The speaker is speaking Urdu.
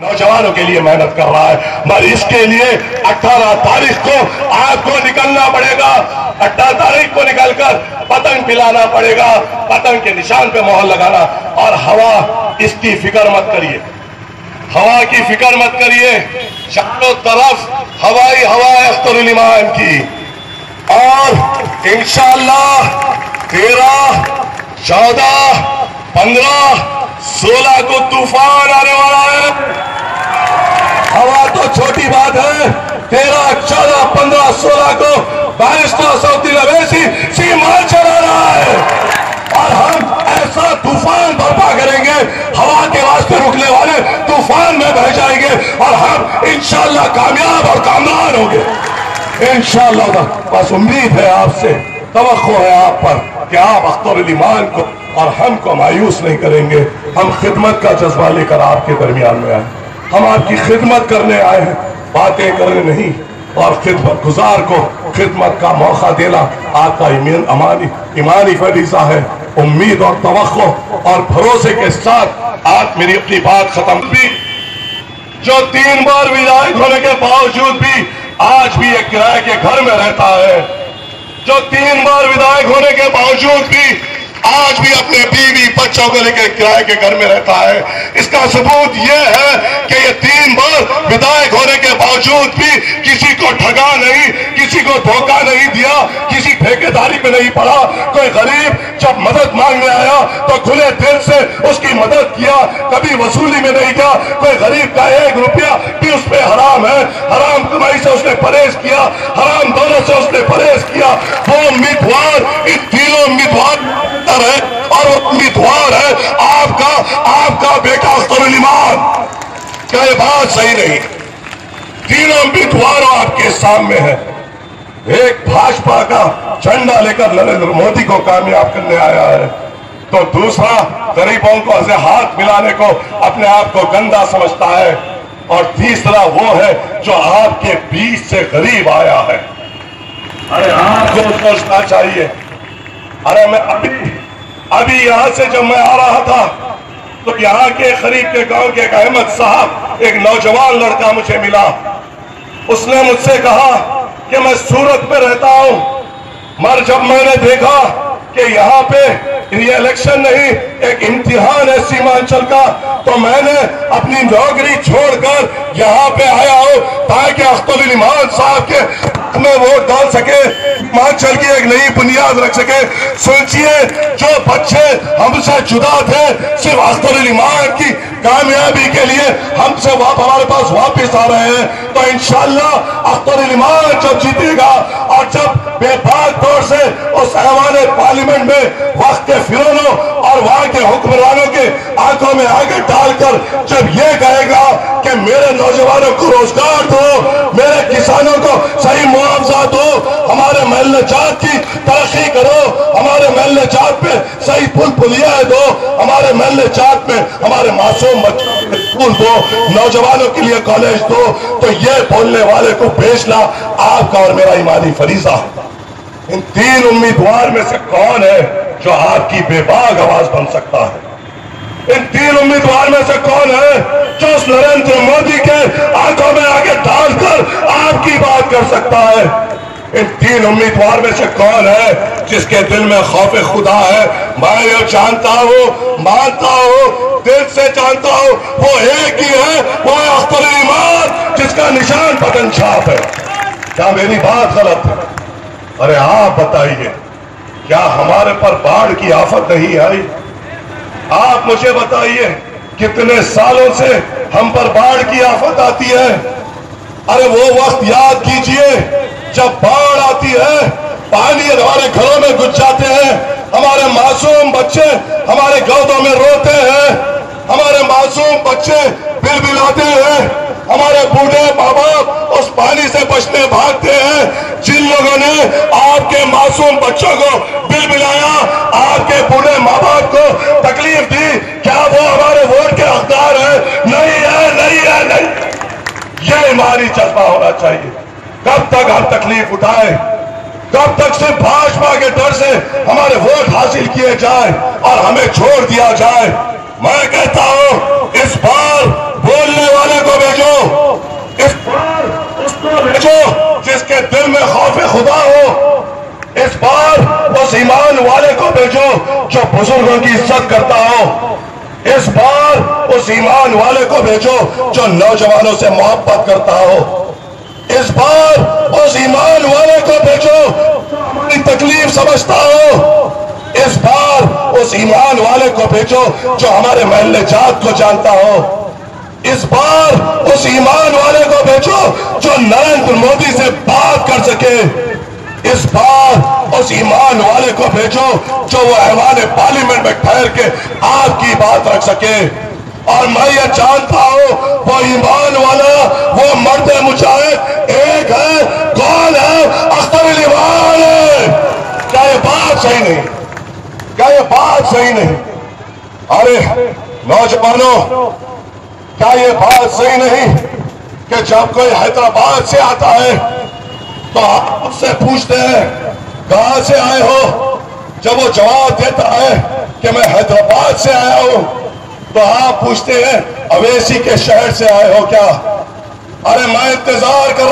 نوجوانوں کے لیے محنت کر رہا ہے، مگر اس کے لیے 18 تاریخ کو آپ کو نکلنا پڑے گا۔ 18 تاریخ کو نکل کر پتنگ پلانا پڑے گا، پتنگ کے نشان پہ مہر لگانا۔ اور ہوا، اس کی فکر مت کریے، ہوا کی فکر مت کریے، چاروں طرف ہوائی ہوا ہے اختر الایمان کی۔ اور انشاءاللہ 13، 14، 15، 16 کو طوفان آنے والا ہے۔ ہوا تو چھوٹی بات ہے، 13، 14، 15، 16 کو بارشتہ سعودی اویسی سیمان چلا رہا ہے، اور ہم ایسا طوفان برپا کریں گے، ہوا کے واسطے رکنے والے طوفان میں بہ جائیں گے، اور ہم انشاءاللہ کامیاب اور کامران ہوں گے انشاءاللہ۔ بس امید ہے آپ سے، توقع ہے آپ پر کہ آپ اختر الایمان کو اور ہم کو مایوس نہیں کریں گے۔ ہم خدمت کا جذبہ لے کر آپ کے درمیان میں آئے، ہم آپ کی خدمت کرنے آئے ہیں، باتیں کرنے نہیں۔ اور خدمت گزار کو خدمت کا موقع دینا آپ کا ایمانی فریضہ ہے۔ امید اور توقع اور بھروسے کے ساتھ آپ میری اپنی بات ختم بھی، جو 3 بار ولایت ہونے کے باوجود بھی آج بھی ایک کرائے کے گھر میں رہتا ہے، جو 3 بار ودائق ہونے کے باوجود بھی آج بھی اپنے بیوی بچوں کو لے کے کرائے کے گھر میں رہتا ہے، اس کا ثبوت یہ ہے کہ یہ 3 بار ودائق ہونے کے باوجود بھی کسی کو ٹھگا نہیں، کسی کو دھوکہ نہیں دیا، کسی ٹھیکیداری پہ نہیں پڑا۔ کوئی غریب جب مدد مانگنے آیا تو کھلے دل سے اس کی مدد کیا، کبھی وصولی میں نہیں گیا۔ کوئی غریب کا 1 روپیہ بھی اس پہ حرام ہے، حرام کمائی سے اس نے پرہیز کیا، حرام دولت سے اس نے پرہیز کیا۔ وہ امیدوار ان تینوں امیدوار ہے، اور وہ امیدوار ہے آپ کا بیٹا اختر الایمان۔ کیا یہ بات صحیح نہیں؟ تینوں امیدواروں آپ کے سامنے ہیں۔ ایک بھاجپا کا جھنڈا لے کر نریندر مودی کو کامیاب کرنے آیا ہے، تو دوسرا غریبوں کو اسے ہاتھ ملانے کو اپنے آپ کو گندا سمجھتا ہے، اور تیسرا وہ ہے جو آپ کے بیچ سے غریب آیا ہے۔ ارے آپ کو سوچنا چاہیے۔ ارے میں ابھی یہاں سے جب میں آ رہا تھا تو یہاں کے قریب کے گاؤں کے ایک احمد صاحب، ایک نوجوان لڑکا مجھے ملا۔ اس نے مجھ سے کہا کہ میں سورت میں رہتا ہوں، مگر جب میں نے دیکھا کہ یہاں پہ یہ الیکشن نہیں، ایک امتحان ہے سیمانچل کا، تو میں نے اپنی نوکری چھوڑ کر یہاں پہ آیا ہوں تاکہ اختر الایمان صاحب کے میں ووٹ ڈال سکے، سیمانچل کی ایک نئی بنیاد رکھ سکے۔ سوچئے جو بچے ہم سے جدا تھے صرف اختر الایمان کی کامیابی کے لیے ہم سے ہمارے پاس واپس آ رہے ہیں، تو انشاءاللہ اختر الایمان جب جیتے گا، اور جب بے بھاگ طور سے اس ایوان پارلیمنٹ میں وقت کے فرعونوں اور وہاں کے حکمرانوں کے آنکھوں میں آگے ڈال کر جب یہ کہے گا کہ میرے نوجوانوں کو روزگار دو، میرے کسانوں کو صحیح معاوضہ دو، ہمارے محلہ جات کی ترقی کرو، ہمارے محلہ جات پہ صحیح پل پلیاں دو، ہمارے محلہ جات میں ہمارے معصوم بچوں کو اسکول دو، نوجوانوں کے لیے کالج دو، تو یہ بولنے والے کو بھیجنا آپ کا اور میرا ایمانی فریضہ۔ ان 3 امیدوار میں سے کون ہے جو آپ کی بے باک آواز بن سکتا ہے؟ ان 3 امیدوار میں سے کون ہے جو اس نریندر مودی کے آنکھوں میں آگے ڈال کر آپ کی بات کر سکتا ہے؟ ان 3 امیدوار میں سے کون ہے جس کے دل میں خوف خدا ہے؟ میں یہ جانتا ہوں، مانتا ہوں، دل سے جانتا ہوں، وہ ایک ہی ہے، وہ ہے اختر الایمان جس کا نشان پتنگ چھاپ ہے۔ کیا میری بات غلط ہے؟ ارے آپ بتائیے، کیا ہمارے پر باڑھ کی آفت نہیں آئی؟ آپ مجھے بتائیے، کتنے سالوں سے ہم پر باڑھ کی آفت آتی ہے؟ ارے وہ وقت یاد کیجئے جب باڑھ آتی ہے، پانی ہمارے گھروں میں گھس جاتے ہیں، ہمارے معصوم بچے ہمارے گودوں میں روتے ہیں، ہمارے معصوم بچے بلبلاتے ہیں، ہمارے بوڑھے ماں باپ اس پانی سے بچنے بھاگتے ہیں۔ جن لوگوں نے آپ کے معصوم بچوں کو بلبلایا، آپ کے بوڑھے ماں باپ کو تکلیف دی، کیا وہ ہمارے ووٹ کے حقدار ہیں؟ نہیں ہے، نہیں ہے، نہیں۔ یہ ایمانی جذبہ ہونا چاہیے۔ کب تک ہم تکلیف اٹھائیں؟ کب تک صرف بھاجپا کے ڈر سے ہمارے ووٹ حاصل کیے جائیں اور ہمیں چھوڑ دیا جائے؟ میں کہتا ہوں اس بار بولنے والے بھیجو جس کے دل میں خوف خدا ہو، اس بار اس ایمان والے کو بھیجو جو بزرگوں کی عزت کرتا ہو، اس بار اس ایمان والے کو بھیجو جو نوجوانوں سے محبت کرتا ہو، اس بار اس ایمان والے کو بھیجو جو ہماری تکلیف سمجھتا ہو، اس بار اس ایمان والے کو بھیجو جو ہمارے محلے جات کو جانتا ہو، اس بار اس ایمان والے کو بھیجو جو نریندر مودی سے بات کر سکے، اس بار اس ایمان والے کو بھیجو جو وہ ایوان پارلیمنٹ میں ٹھہر کے آپ کی بات رکھ سکے۔ اور میں یہ جانتا ہوں وہ ایمان والا، وہ مرد مجاہد ایک ہے، کون ہے؟ اختر علی وان ہے۔ کیا یہ بات صحیح نہیں؟ کیا یہ بات صحیح نہیں؟ ارے نوجوانوں، کیا یہ بات صحیح نہیں کہ جب کوئی حیدرآباد سے آتا ہے تو آپ اس سے پوچھتے ہیں کہاں سے آئے ہو؟ جب وہ جواب دیتا ہے کہ میں حیدرآباد سے آیا ہوں تو آپ پوچھتے ہیں اویسی کے شہر سے آئے ہو کیا؟ ارے میں انتظار کر